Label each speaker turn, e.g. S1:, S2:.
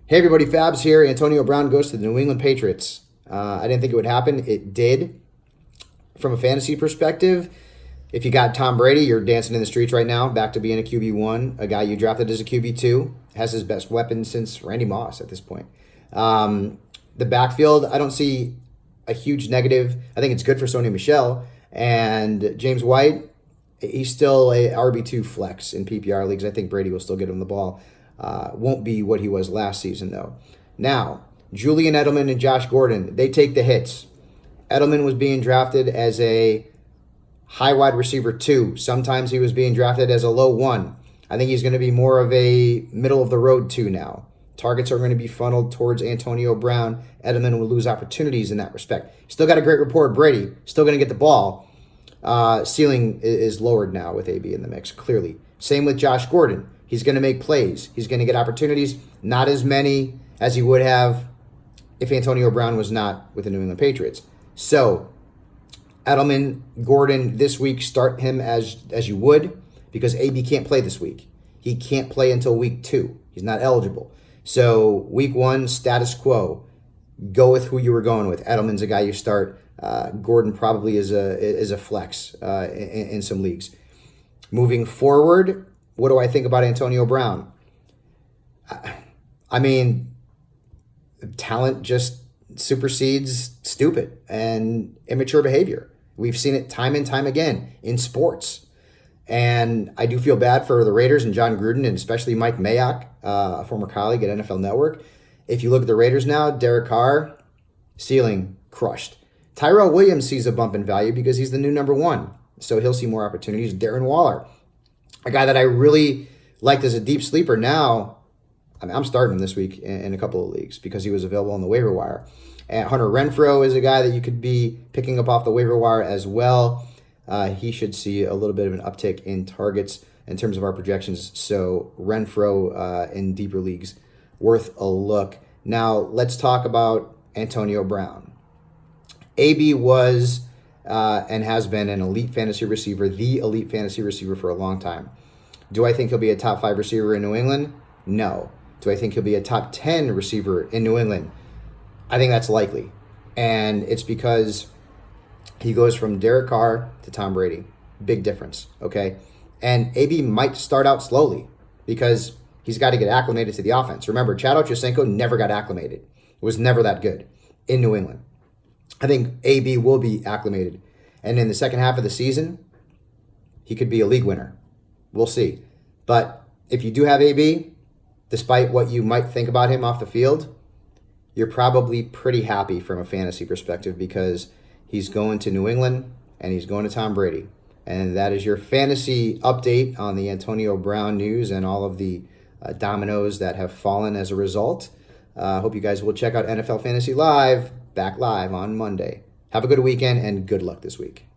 S1: Hey everybody, Fabs here. Antonio Brown goes to the New England Patriots. I didn't think it would happen. It did. From a fantasy perspective, if you got Tom Brady, you're dancing in the streets right now, back to being a QB1, a guy you drafted as a QB2, has his best weapon since Randy Moss at this point. The backfield, I don't see a huge negative. I think it's good for Sony Michel. And James White, he's still a RB2 flex in PPR leagues. I think Brady will still get him the ball. Won't be what he was last season, though. Now, Julian Edelman and Josh Gordon, they take the hits. Edelman was being drafted as a high wide receiver 2. Sometimes he was being drafted as a low 1. I think he's going to be more of a middle of the road 2 now. Targets are going to be funneled towards Antonio Brown. Edelman will lose opportunities in that respect. Still got a great rapport with Brady. Still going to get the ball. Ceiling is lowered now with AB in the mix, clearly. Same with Josh Gordon. He's going to make plays. He's going to get opportunities. Not as many as he would have if Antonio Brown was not with the New England Patriots. So, Edelman, Gordon, this week, start him as you would, because AB can't play this week. He can't play until week 2. He's not eligible. So, week 1, status quo. Go with who you were going with. Edelman's a guy you start. Gordon probably is a flex in some leagues. Moving forward, what do I think about Antonio Brown? I mean, talent just supersedes stupid and immature behavior. We've seen it time and time again in sports. And I do feel bad for the Raiders and John Gruden, and especially Mike Mayock, a former colleague at NFL Network. If you look at the Raiders now, Derek Carr, ceiling crushed. Tyrell Williams sees a bump in value because he's the new number 1. So he'll see more opportunities. Darren Waller, a guy that I really liked as a deep sleeper. Now, I'm starting him this week in a couple of leagues because he was available on the waiver wire. And Hunter Renfrow is a guy that you could be picking up off the waiver wire as well. He should see a little bit of an uptick in targets in terms of our projections. So Renfrow in deeper leagues, worth a look. Now, let's talk about Antonio Brown. AB was and has been an elite fantasy receiver, the elite fantasy receiver for a long time. Do I think he'll be a top 5 receiver in New England? No. Do I think he'll be a top 10 receiver in New England? I think that's likely. And it's because he goes from Derek Carr to Tom Brady. Big difference, okay? And AB might start out slowly because he's got to get acclimated to the offense. Remember, Chad Ochocinco never got acclimated. Was never that good in New England. I think AB will be acclimated. And in the second half of the season, he could be a league winner. We'll see. But if you do have AB, despite what you might think about him off the field, you're probably pretty happy from a fantasy perspective because he's going to New England and he's going to Tom Brady. And that is your fantasy update on the Antonio Brown news and all of the dominoes that have fallen as a result. Hope you guys will check out NFL Fantasy Live, back live on Monday. Have a good weekend and good luck this week.